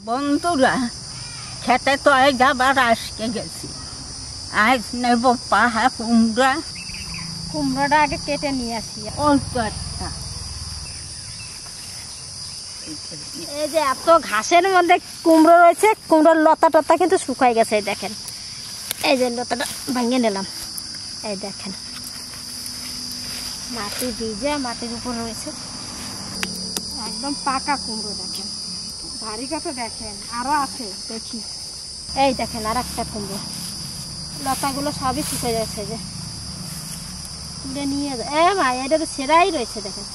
বন্ধুরা, খেতে তো যাবার আসতে গেছি। আজ নেব পাহা কুমড়া। কুমড়োটা আগে কেটে নিয়ে আসি। অল্প একটা। এই যে এত ঘাসের মধ্যে কুমড়ো রয়েছে, কুমড়োর লতা টতা কিন্তু শুকাই গেছে। এই দেখেন, এই যে লতাটা ভেঙে নিলাম। এই দেখেন মাটি ভিজে মাটির উপর রয়েছে, একদম পাকা কুমড়ো। দেখেন ভারী কথা, দেখেন আরো আছে দেখি। এই দেখেন আর একটা কুমড়ো, লতাগুলো সবই শুকে যাচ্ছে। যে তুলে নিয়ে মা, এটা তো ছেঁড়াই রয়েছে। দেখেন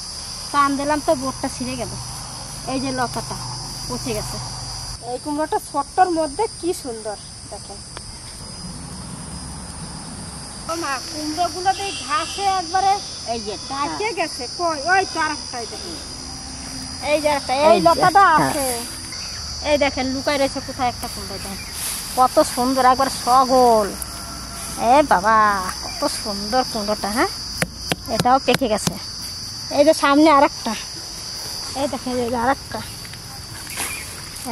টান দিলাম তো বোটটা ছিঁড়ে গেল। এই যে লতাটা পচে গেছে। এই কুমড়োটা ছোট্টর মধ্যে কি সুন্দর দেখেন। মা কুমড়ো গুলো ঘাসে একবারে এই যে ঢাকে গেছে। কই ওই তো আরেকটাই দেখেন, এই যে একটা, এই লতাটা আছে। এই দেখেন লুকাই রয়েছে কোথায় একটা কুমড়ো। দেখেন কত সুন্দর, একবার সগোল। এ বাবা কত সুন্দর কুমড়োটা। হ্যাঁ, এটাও পেকে গেছে। এই যে সামনে আরেকটা, এই দেখেন এই যে আরেকটা।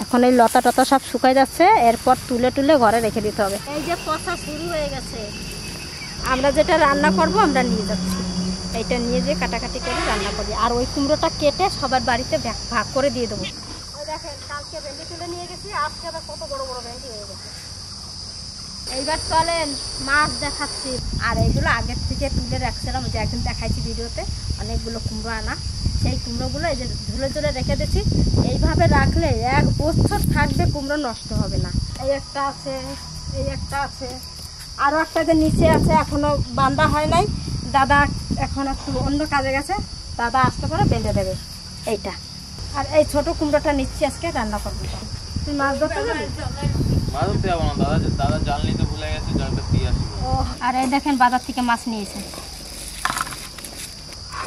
এখন এই লতা টতা সব শুকাই যাচ্ছে, এরপর তুলে তুলে ঘরে রেখে দিতে হবে। এই যে পচা শুরু হয়ে গেছে। আমরা যেটা রান্না করব আমরা নিয়ে যাচ্ছি, এইটা নিয়ে যে কাটাকাটি করে রান্না করি। আর ওই কুমড়োটা কেটে সবার বাড়িতে ভাগ করে দিয়ে দেবো। ওই দেখেন কালকে ভেন্ডি তুলে নিয়ে গেছি, আজকে আবার কত বড় বড় ভেন্ডি হয়ে গেছে। এইবার চলেন মাছ দেখাচ্ছি। আর এইগুলো আগের থেকে তুলে রাখছিলাম, যে একদিন দেখাইছি ভিডিওতে, অনেকগুলো কুমড়ো আনা। সেই কুমড়োগুলো এই যে ঝুলে ঝুলে রেখে দিচ্ছি। এইভাবে রাখলে 1 বছর থাকবে, কুমড়ো নষ্ট হবে না। এই একটা আছে, এই একটা আছে, আরও একটা যে নিচে আছে এখনো বাঁধা হয় নাই। দাদা এখন একটু অন্য কাজে গেছে, দাদা আসতে পারে বেঁধে দেবে এইটা। আর এই ছোট কুমড়োটা নিচ্ছি, আজকে রান্না করবো। তুই মাছ ধরতে যাবি? ও, আর এই দেখেন বাজার থেকে মাছ নিয়েছে,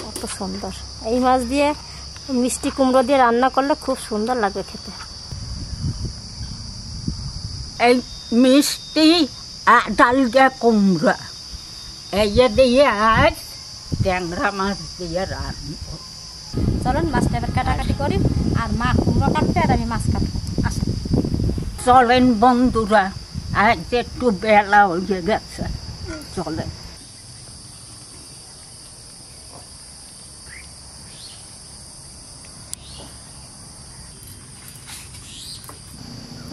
কত সুন্দর। এই মাছ দিয়ে মিষ্টি কুমড়ো দিয়ে রান্না করলে খুব সুন্দর লাগবে খেতে। এই মিষ্টি ডাল দিয়ে কুমড়া, এই যে দিয়ে আজ ট্যাংরা মাছ দিয়ে রান্না। চলুন মাছটা এবার কাটাকাটি করি। আর মা কুমড়ো কাটবে আর আমি মাছ কাটবো। আসেন চলেন বন্ধুরা, আজ একটু বেলা হয়ে গেছে, চলেন।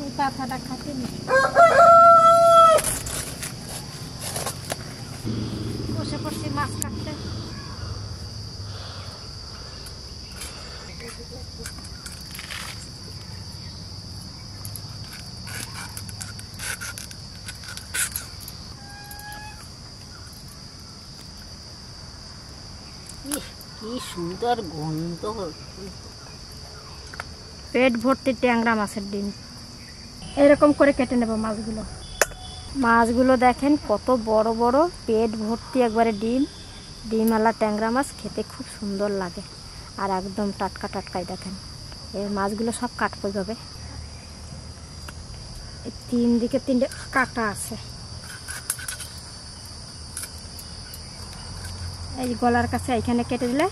এই পাতাটা খাতে নি, বসে পড়ছি মাছ কাটতে। কি সুন্দর গন্ধ, পেট ভর্তি ট্যাংরা মাছের ডিম। এরকম করে কেটে নেব মাছগুলো। মাছগুলো দেখেন কত বড় বড়, পেট ভর্তি একবারে ডিম। ডিমওয়ালা ট্যাংরা মাছ খেতে খুব সুন্দর লাগে, আর একদম টাটকা টাটকাই। দেখেন এই মাছগুলো সব কাটতে হবে। এই 3 দিকে 3টে কাটা আছে। এই গলার কাছে এইখানে কেটে দিলে,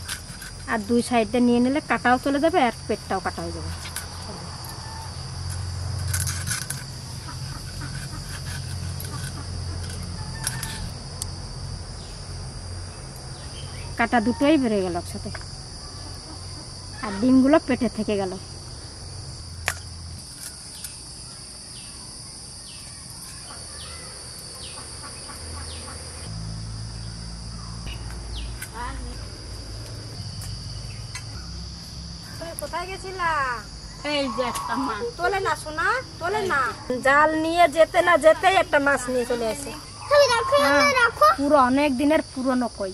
আর 2 সাইডে নিয়ে নিলে কাটাও চলে যাবে, আর পেটটাও কাটা হয়ে যাবে। কাটা দুটোই বেরিয়ে গেল একসাথে, আর ডিমগুলো পেটে থেকে গেল। কোথায় গেছিলা? এই যে একটা মাছ। তোলে না সোনা, তোলে না। জাল নিয়ে যেতে না যেতেই একটা মাছ নিয়ে চলে আসে। পুরো অনেক দিনের পুরনো কই।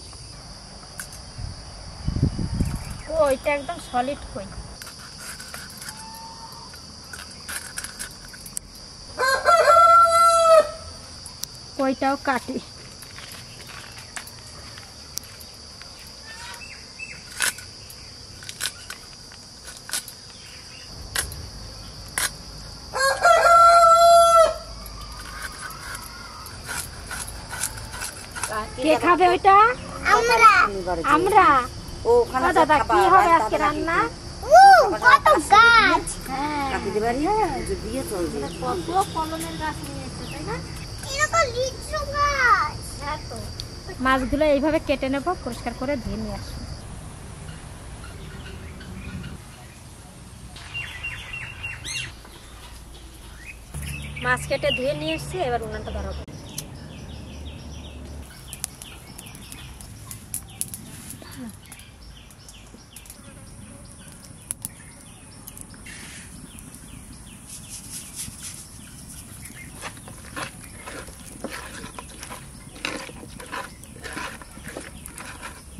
ওইটা একদম সলিড কই। কইটাও কাটি। কে খাবে ওইটা? আমরা। আমরা ও দাদা কি হবে আজকে রান্না? কত গাছ। হ্যাঁ কাটিতে পারি যে দিয়ে চলছে কত কলমের গাছ নিয়ে এসছে তাই না? এরকম লিচু গাছ। হ্যাঁ তো মাছগুলো এইভাবে কেটে নেব, পরিষ্কার করে ধুয়ে নিয়ে আসবো। মাছ কেটে ধুয়ে নিয়ে এসছি, এবার উনানটা ধরাবো।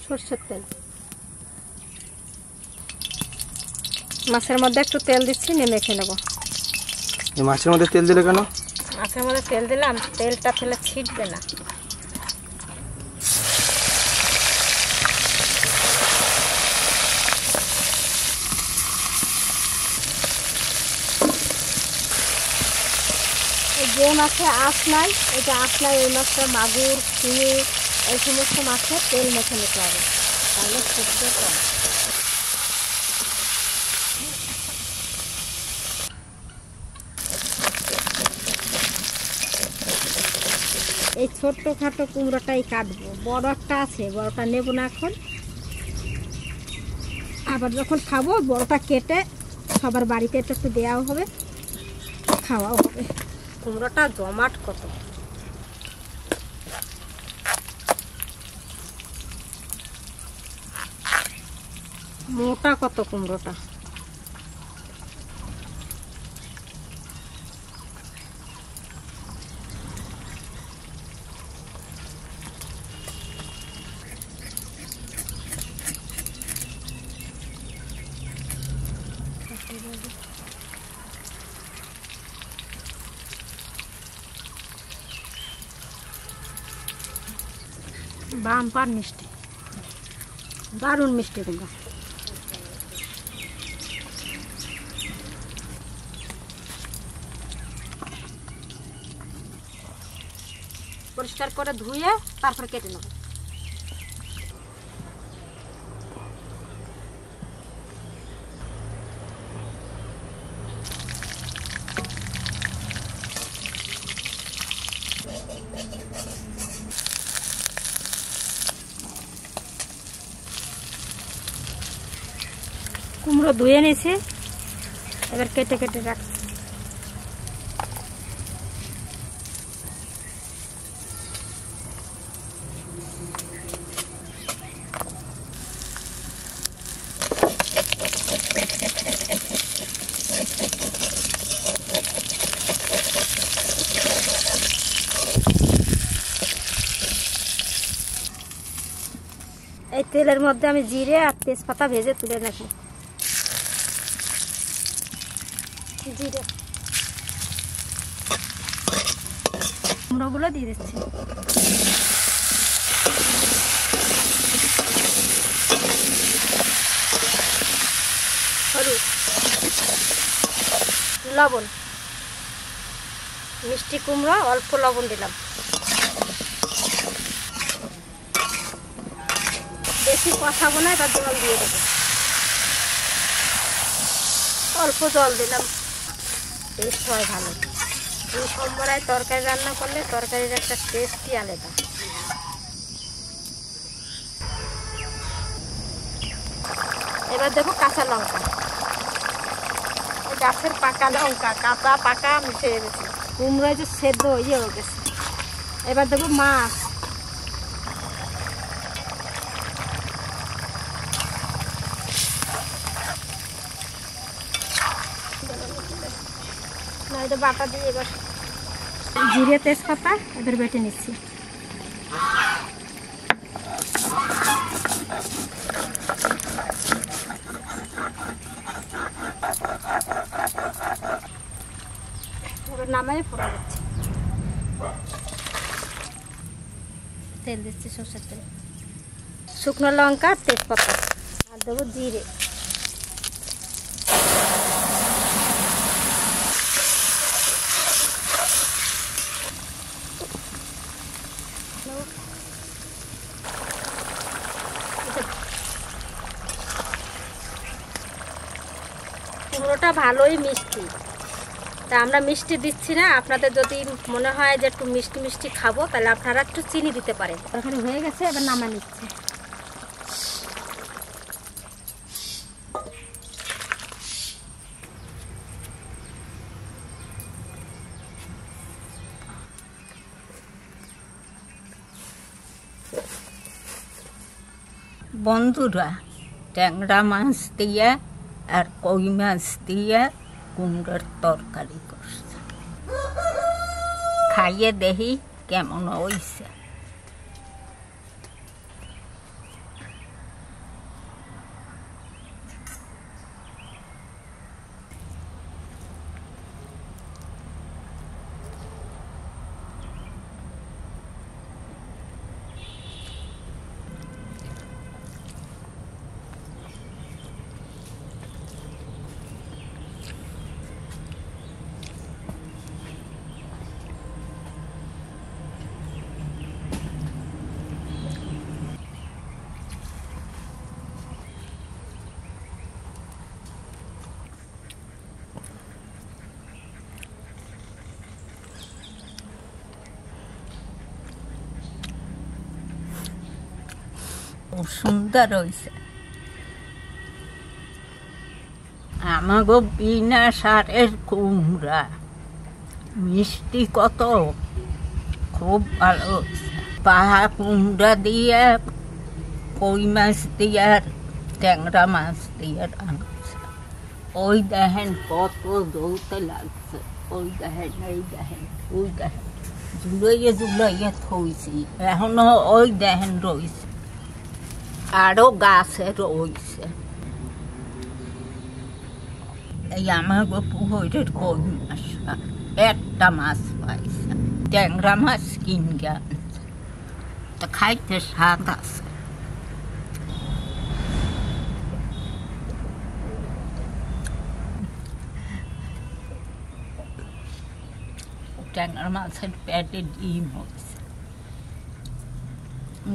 সরষের তেল, মাছের মধ্যে একটু তেল দিচ্ছি, নিয়ে মেখে নেব। মাছের মধ্যে তেল দিলে কেন? মাছের মধ্যে তেল দিলাম, তেলটা ফেলে ছিটবে না। যে মাছে আঁশ নাই, এটা আঁশ নাই, এই মাছটা মাগুর, চিংড়ি, এই সমস্ত মাছে তেল মেখে নিতে হবে, তাহলে ফুটবে কম। এই ছোট্ট খাটো কুমড়োটাই কাটবো, বড় একটা আছে, বড়টা নেবো না এখন, আবার যখন খাবো বড়টা কেটে সবার বাড়িতে একটু দেওয়াও হবে, খাওয়াও হবে। কুমড়োটা জমাট কত, মোটা কত কুমড়োটা। বাম্পার মিষ্টি, দারুণ মিষ্টি কুমড়া। পরিষ্কার করে ধুয়ে তারপর কেটে নেব। কুমড়ো ধুয়ে নিয়েছি, এবার কেটে কেটে রাখছি। এই তেলের মধ্যে আমি জিরে আর তেজপাতা ভেজে তুলে রাখি। জিরে, কুমড়োগুলো দিয়ে দিচ্ছি। হলুদ, লবণ, মিষ্টি কুমড়ো, অল্প লবণ দিলাম। বেশি কষাবো না, এবার জল দিয়ে দেবো, অল্প জল দিলাম, টেস্ট হয় ভালো। এই সম্বরায় তরকারি রান্না করলে তরকারির একটা টেস্টই আলাদা। এবার দেবো কাঁচা লঙ্কা, গাছের পাকা লঙ্কা, কাঁচা পাকা মিশে গেছে, কুমড়োয় যে সেদ্ধ হয়ে গেছে। এবার দেবো মাছ, এটা বাটা দিয়ে এবার জিরে তেজপাতা এবার বেটে নিচ্ছি। এবার নামাই ফোড়া দিচ্ছি, তেল দিচ্ছি সরষের তেল, শুকনো লঙ্কা, তেজপাতা, আর দেবো জিরে। বড়টা ভালোই মিষ্টি। তা আমরা মিষ্টি দিচ্ছি না, আপনাদের যদি মনে হয় যে একটু মিষ্টি মিষ্টি খাবো তাহলে আপনারা একটু চিনি দিতে পারেন। তরকারি হয়ে গেছে, এবার নামা নিচ্ছে। বন্ধুরা, ট্যাংরা মাছ দিয়ে আর কই মাছ দিয়ে কুমড়োর তরকারি করছে, খাইয়ে দেখি কেমন হইছে। খুব সুন্দর হয়েছে। আমাগো বিনা সারের কুমড়া, মিষ্টি কত, খুব ভালো হয়েছে। পাহা কুমড়া দিয়ে, কই মাছ দিয়ে আর ট্যাংরা মাছ দিয়ে রান্না। ওই দেখেন কত দৌড়তে লাগছে, ওই দেখেন, এই দেখেন, ওই দেখেন, ঝুলাইয়ে ঝুলাইয়ে থইছি, এখনো ওই দেখেন রয়েছে, আরো গাছে রয়েছে। এই আমার পুকুরের কই মাছ একটা মাছ পাইছে, ট্যাংরা মাছ কিনে আনছে, তা খাইতে স্বাদ আছে। ট্যাংরা মাছের পেটে ডিম হয়েছে।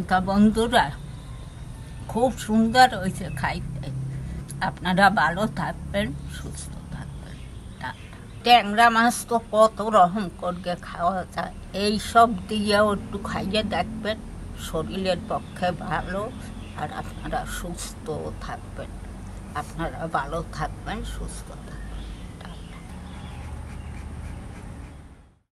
তা বন্ধুরা, খুব সুন্দর হয়েছে খাইতে। আপনারা ভালো থাকবেন, সুস্থ থাকবেন। ট্যাংরা মাছ তো কত রকম করে খাওয়া যায়, এই সব দিয়েও একটু খাইয়ে দেখবেন, শরীরের পক্ষে ভালো, আর আপনারা সুস্থ থাকবেন। আপনারা ভালো থাকবেন, সুস্থ থাকবেন।